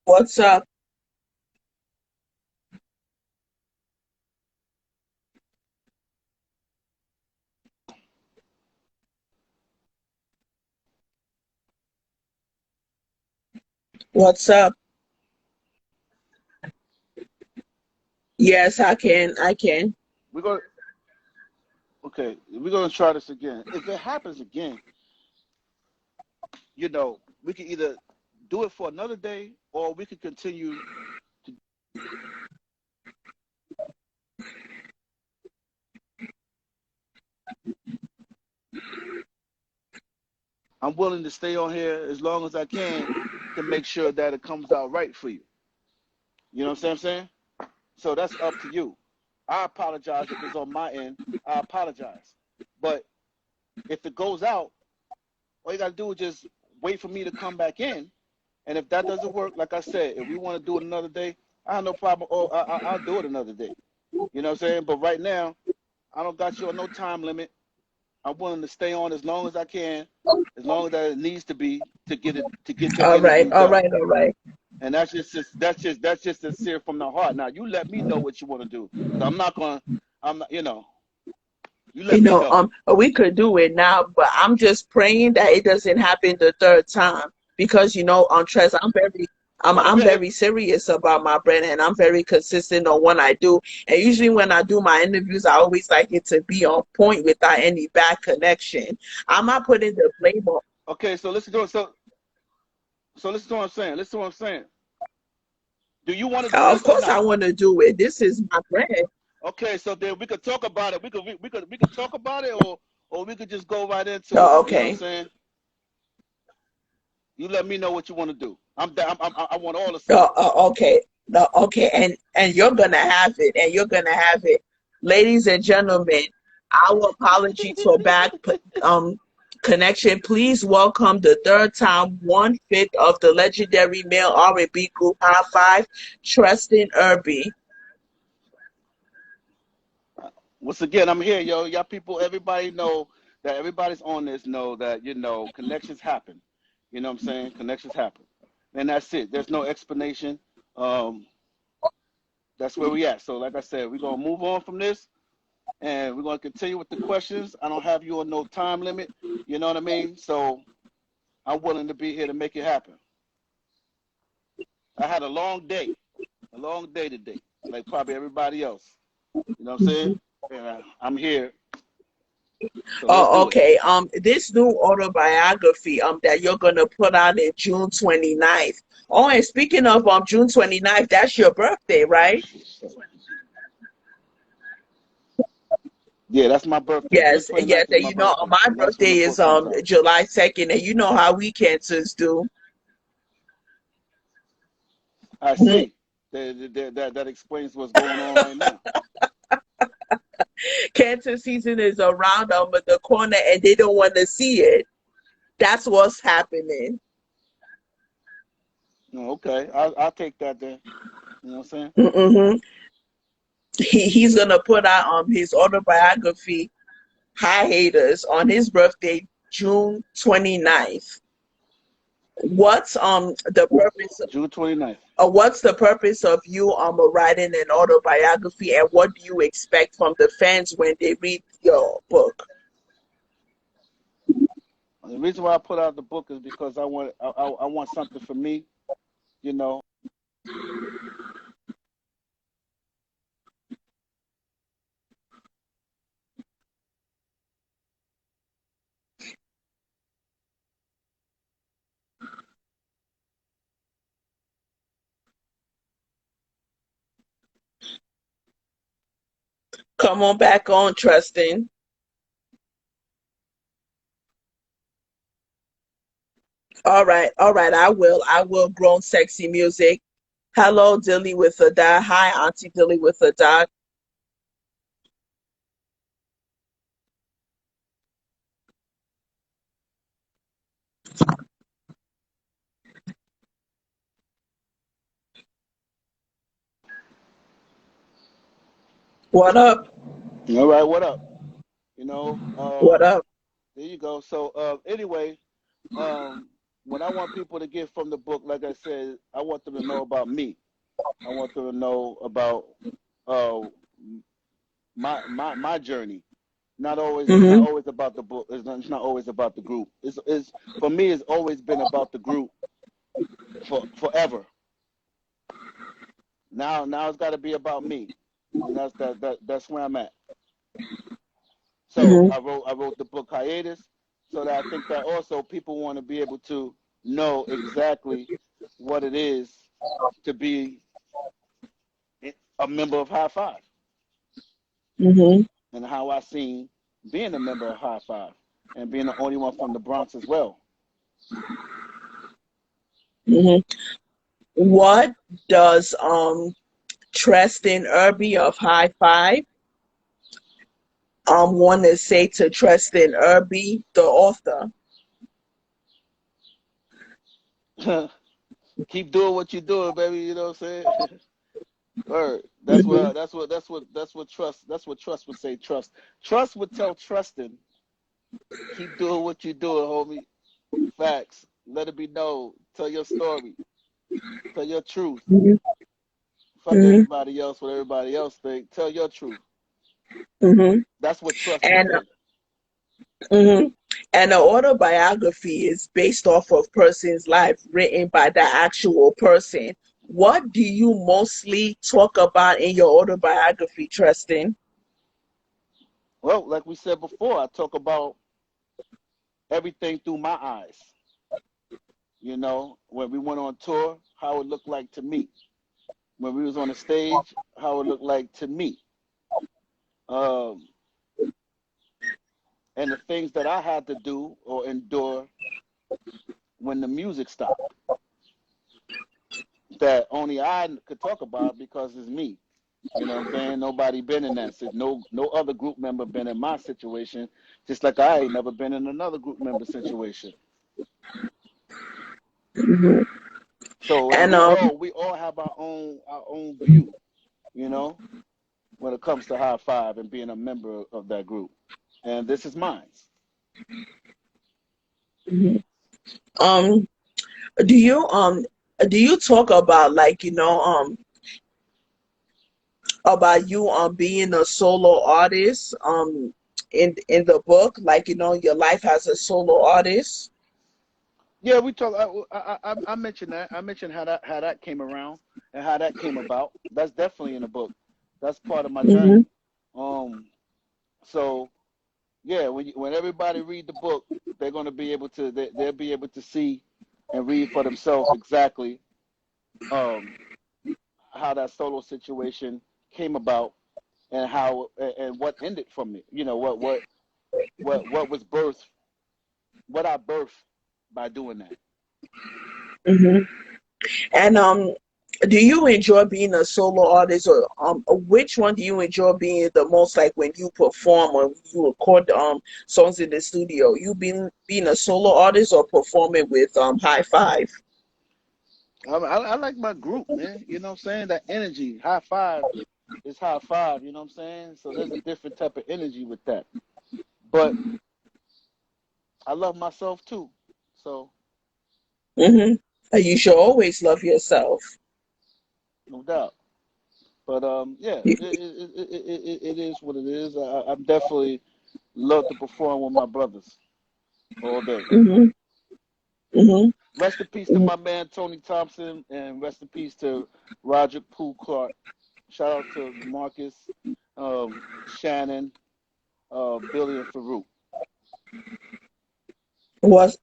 What's up? What's up? Yes, I can. I can. We're going. Okay, we're going to try this again. If it happens again, we can either do it for another day, or we can continue. I'm willing to stay on here as long as I can to make sure that it comes out right for you. You know what I'm saying? So that's up to you. I apologize if it's on my end. I apologize. But if it goes out, all you got to do is just wait for me to come back in. And if that doesn't work, like I said, if we want to do it another day, I have no problem. Oh, I'll do it another day. You know what I'm saying? But right now, I don't got you on no time limit. I'm willing to stay on as long as I can, as long as that it needs to be to get your All right. interview All done. right. All right. And that's just sincere from the heart. Now you let me know what you want to do, because I'm not gonna. I'm not, you let me know. We could do it now, but I'm just praying that it doesn't happen the third time because on Tress, I'm If very serious about my brand and I'm very consistent on what I do. And usually when I do my interviews, I always like it to be on point without any bad connection. I'm not putting the blame on. okay, so listen to it. So listen to what I'm saying. Listen to what I'm saying. Do you want to do Of this or course, I not? want to do it. This is my brand. Okay, so then we could talk about it. We could talk about it, or we could just go right into it. Oh, You know what I'm okay. saying? You let me know what you want to do. I want all the Oh, smoke. okay. No, okay, and you're gonna have it, and you're gonna have it, ladies and gentlemen. Our apology for um connection. Please welcome the third time 1/5 of the legendary male R&B group High Five, Treston Irby. Once again, I'm here, yo. Y'all people, everybody know that everybody's on this know that, connections happen. You know what I'm saying? Connections happen. And that's it. There's no explanation. Um, that's where we at. So like I said, we're gonna move on from this and we're gonna continue with the questions. I don't have you on no time limit. You know what I mean? So I'm willing to be here to make it happen. I had a long day today, like probably everybody else. You know what I'm saying? And I'm here. So let's Oh, do it. okay. This new autobiography that you're gonna put out in June 29th. Oh, and speaking of June 29th, that's your birthday, Oh right? shit. Yeah, that's my birthday. June Yes, yes, 29th is and my birthday. my And that's when birthday the is book comes out. July 2nd, and you know how we cancers do. I Mhm. see. That explains what's going on right now. Cancer season is around the corner, and they don't want to see it. That's what's happening. Oh, okay. I'll take that then. You know what I'm saying? Hmm. He's gonna put out his autobiography, High Haters, on his birthday, June 29th. What's the purpose? June 29th. What's the purpose of you writing an autobiography, and what do you expect from the fans when they read your book? The reason why I put out the book is because I want something for me, you know. Come on back on, Trusting. All right. I will. Grown sexy music. Hello, Dilly with a dot. Hi, Auntie Dilly with a dot. What up? All right, what up? You know, What up? there you go. So anyway, um, what I want people to get from the book, like I said, I want them to know about me. I want them to know about uh, my journey. Not always. It's not Mhm. always about the book. It's not always about the group. It's for me. It's always been about the group for forever. Now it's got to be about me, and that's where I'm at. So Mhm. I wrote the book Hiatus, so that I think that also people want to be able to know exactly what it is to be a member of High Five, Mhm. and how I seen being a member of High Five and being the only one from the Bronx as well. Mhm. What does Treston Irby of High Five want to say to Treston Irby, the author? Keep doing what you're doing, baby. You know what I'm saying? Word. Mhm. That's what trust would say. Trust would tell Trustin, keep doing what you're doing, homie. Facts. Let it be known. Tell your story. Tell your truth. Mhm. Fuck Mhm. everybody else, what everybody else think. Tell your truth. Mhm. That's what trust would And say. mhm. And an autobiography is based off of person's life written by the actual person. What do you mostly talk about in your autobiography, Tristan? Well, like we said before, I talk about everything through my eyes. You know, when we went on tour, how it looked like to me. When we was on the stage, how it looked like to me. Um, and the things that I had to do or endure when the music stopped, that only I could talk about because it's me. You know what I'm saying? Nobody been in that. No other group member been in my situation. Just like I ain't never been in another group member situation. Hmm. So and And we all have our own view. You know, when it comes to High Five and being a member of that group, and this is mine. mhm. um, do you talk about, like, about you being a solo artist in the book, like, your life as a solo artist? Yeah, we talk. I mentioned that. I mentioned how that came around and how that came about. That's definitely in the book. That's part of my Mm-hmm. journey. Um, so yeah, when everybody read the book, they're gonna be able to they'll be able to see and read for themselves exactly um how that solo situation came about and how and what ended from it. You know what was birthed, what I birthed by doing that. Mm-hmm. And do you enjoy being a solo artist, or which one do you enjoy being the most, like when you perform or you record songs in the studio? You being a solo artist or performing with High Five? I like my group, man. You know what I'm saying? That energy, High Five is High Five. You know what I'm saying? So there's a different type of energy with that. But I love myself too. So Mm-hmm. You should always love yourself. no doubt. But yeah, it is what it is. I'm definitely love to perform with my brothers all day. Mm-hmm. Mm-hmm. Rest in peace to my man Tony Thompson, and rest in peace to Roger Pooh Clark. Shout out to Marcus, Shannon, Billy, and Farouk. Was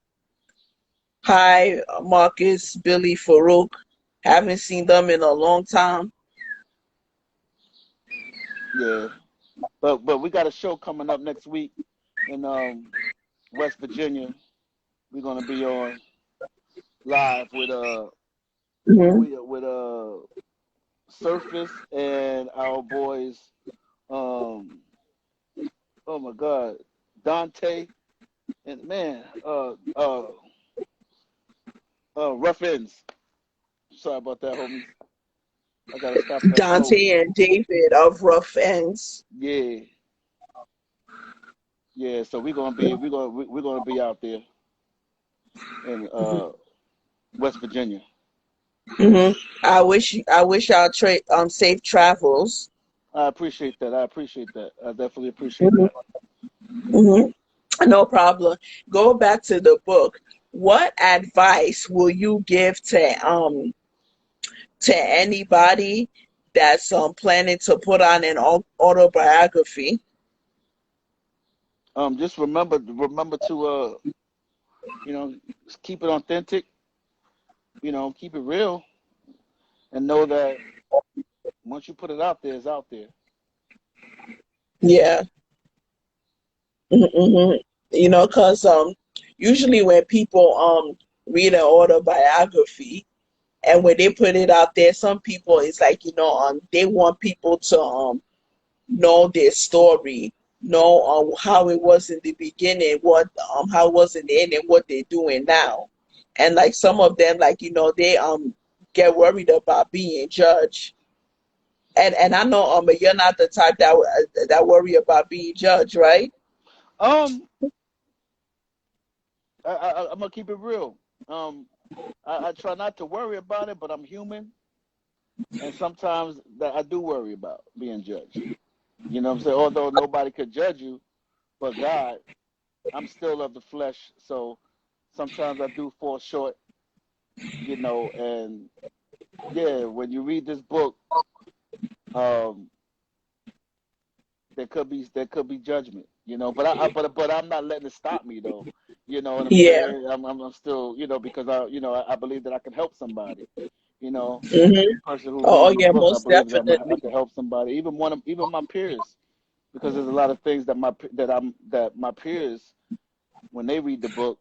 Hi, Marcus, Billy, Farouk. Haven't seen them in a long time. Yeah, but we got a show coming up next week in West Virginia. We're gonna be on live with Mm-hmm. with Surface and our boys. Um, oh my God, Dante and man, Rough Ends. Sorry about that, homies. I gotta stop that show. Dante and David of Rough Ends. Yeah, yeah. So we're gonna be out there. in West Virginia. I wish y'all safe travels. I appreciate that. I appreciate that. I definitely appreciate hmm that. hmm No problem. Go back to the book. What advice will you give to anybody that's planning to put on an autobiography? Just remember to you know, keep it authentic. You know, keep it real, and know that once you put it out there, it's out there. Yeah. hmm You know, because usually when people read an autobiography and when they put it out there, some people it's like they want people to know their story, know how it was in the beginning, what how it was in the end, and what they're doing now. And like some of them, like they get worried about being judged. And I know you're not the type that worry about being judged, right? Um, I'm gonna keep it real. Um, I try not to worry about it, but I'm human, and sometimes that I do worry about being judged. You know what I'm saying? Although nobody could judge you but God, I'm still of the flesh, so sometimes I do fall short. You know, and yeah, when you read this book, um, there could be judgment. You know, but I'm not letting it stop me though. You know what I'm Yeah. saying? I'm still, because I believe that I can help somebody. You know, hmm person who Oh, reads oh my yeah, book, I most believe that I definitely. can help somebody, even my peers, because there's a lot of things that my peers, when they read the book,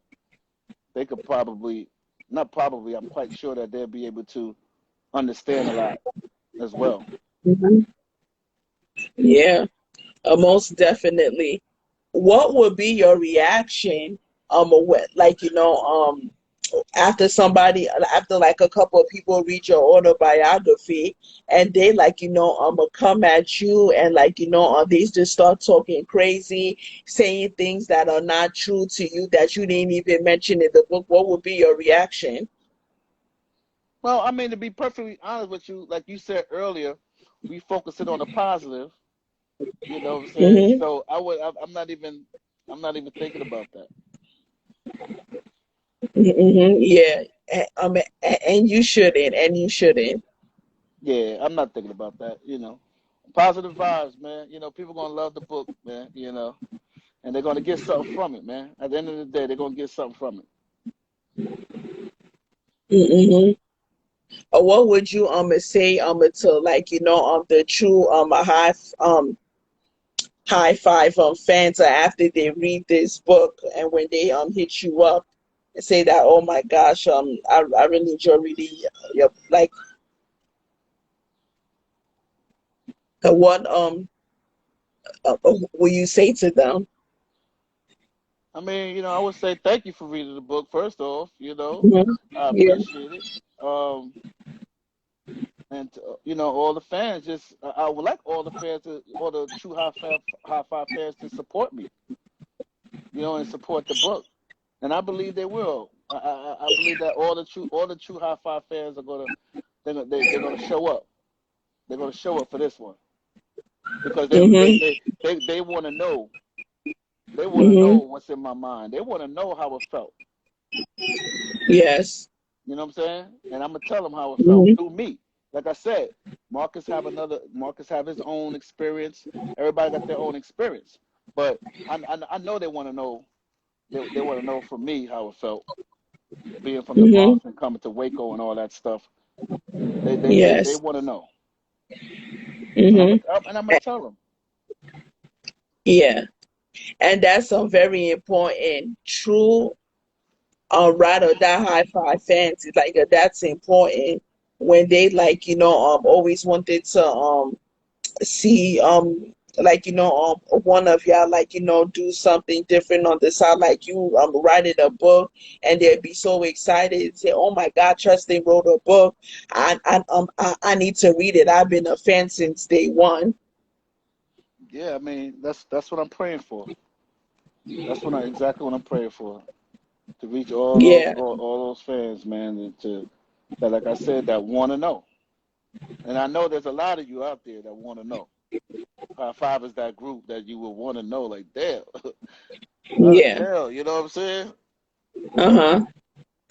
they could probably, not probably, I'm quite sure that they'll be able to understand a lot as well. hmm Yeah, most definitely. What would be your reaction? Like after somebody, after like a couple of people read your autobiography, and they like come at you and like they just start talking crazy, saying things that are not true to you that you didn't even mention in the book. What would be your reaction? Well, I mean, to be perfectly honest with you, like you said earlier, we focus it on the positive. You know what I'm saying? hmm So I'm not even thinking about that. Yeah, and you shouldn't, and you shouldn't. Yeah, I'm not thinking about that. Positive vibes, man. People gonna love the book, man. And they're gonna get something from it, man. At the end of the day, they're gonna get something from it. hmm Or what would you say to like the true high five fans after they read this book and when they hit you up and say that, oh my gosh, I really enjoy reading your like what will you say to them? I mean, I would say thank you for reading the book. First off, hmm I Yeah. appreciate it. And all the fans, just I would like all the fans, all the true high five fans to support me, and support the book. And I believe they will. I believe that all the true high five fans are gonna they're gonna show up. They're gonna show up for this one because they they hmm they they, they want to know. They want to know hmm what's in my mind. They want to know how it felt. Yes. You know what I'm saying? And I'm gonna tell them how it felt hmm through me. Like I said, Marcus have his own experience. Everybody got their own experience. But I know they want to know. They want to know from me how it felt being from the hmm Bronx and coming to Waco and all that stuff. They Yes. want to know, and hmm I'm gonna tell them. Yeah, and that's some very important true ride or die high five fans. It's like that's important when they like always wanted to see like one of y'all like do something different on the side, like you writing a book, and they'd be so excited and say, oh my god, Treston wrote a book. I need to read it. I've been a fan since day one. Yeah, I mean that's what I'm praying for. That's exactly what I'm praying for. to reach Yeah. all those fans, man, and to that, like I said, that want to know. And I know there's a lot of you out there that want to know. High Five is that group that you would want to know, like, damn, how the Yeah. hell, you know what I'm saying? Uh-huh.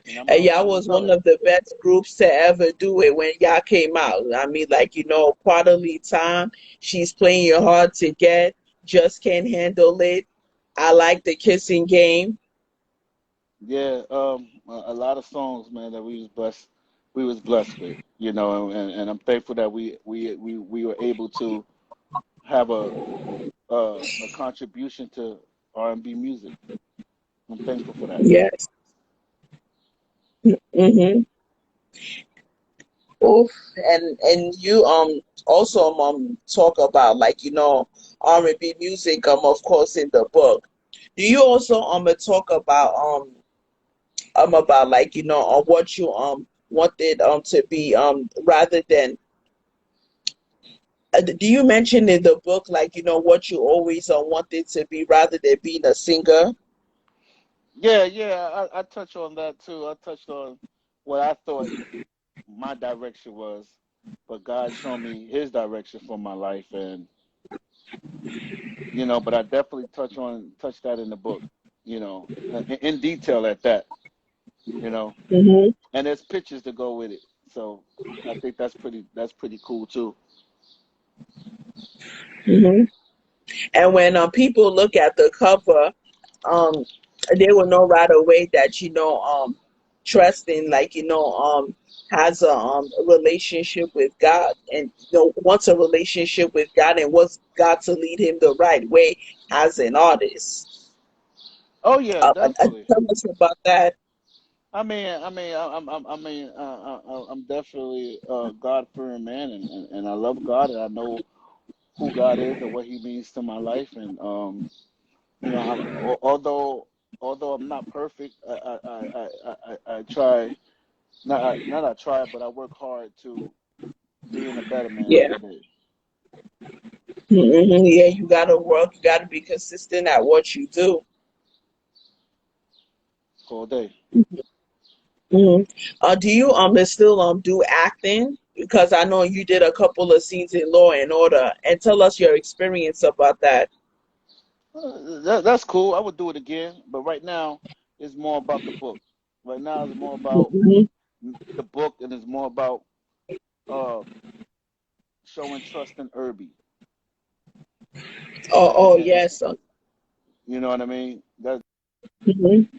And And y'all I'm gonna was tell one it. of the best groups to ever do it when y'all came out. I mean, like, Quarterly Time, She's Playing Your Hard to Get, Just Can't Handle It. I Like the Kissing Game. Yeah, a lot of songs, man, that we was blessed with, you know, and I'm thankful that we were able to have a contribution to R&B music. I'm thankful for that. Yes. Mm-hmm. Oof. And you also talk about, like, R&B music, of course, in the book. Do you also talk about, like, what you wanted to be, rather than, do you mention in the book, like, what you always wanted to be rather than being a singer? Yeah, yeah, I touched on that too. I touched on what I thought my direction was, but God showed me His direction for my life, and but I definitely touch that in the book, in detail at that, you know, Mm-hmm. and there's pictures to go with it, so I think that's pretty cool too. Mm-hmm. And when people look at the cover, um, they will know right away that, Treston, like, has a relationship with God, and wants a relationship with God, and wants God to lead him the right way as an artist. Oh yeah, definitely. Tell us about that. I'm definitely a God-fearing man, and I love God, and I know who God is and what He means to my life, and although I'm not perfect, I try. Not I try, but I work hard to being a better man Yeah. every day, Yeah, you gotta work, you gotta be consistent at what you do. all day. hmm do you still do acting? Because I know you did a couple of scenes in Law and Order, and tell us your experience about that. That's cool. I would do it again, but right now it's more about the book. Right now it's more about hmm the book, and it's more about uh, showing trust in Irby. Oh, And, oh and, and, yes. you know what I mean? That's Mm-hmm.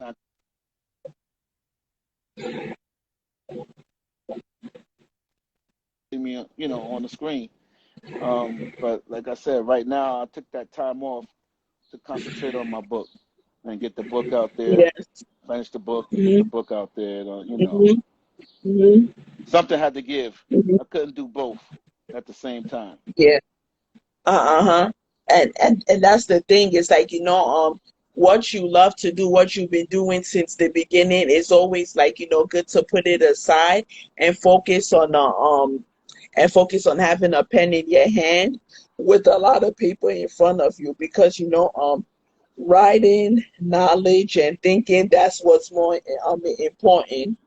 not see me, on the screen. But like I said, right now I took that time off to concentrate on my book and get the book out there, Yes. finish the book, and get the hmm book out there. hmm hmm Something had to give. hmm I couldn't do both at the same time. Yeah. Uh-huh. And that's the thing. It's like, what you love to do, what you've been doing since the beginning, is always, like, good to put it aside and focus on having a pen in your hand with a lot of people in front of you, because, writing, knowledge, and thinking, that's what's more important.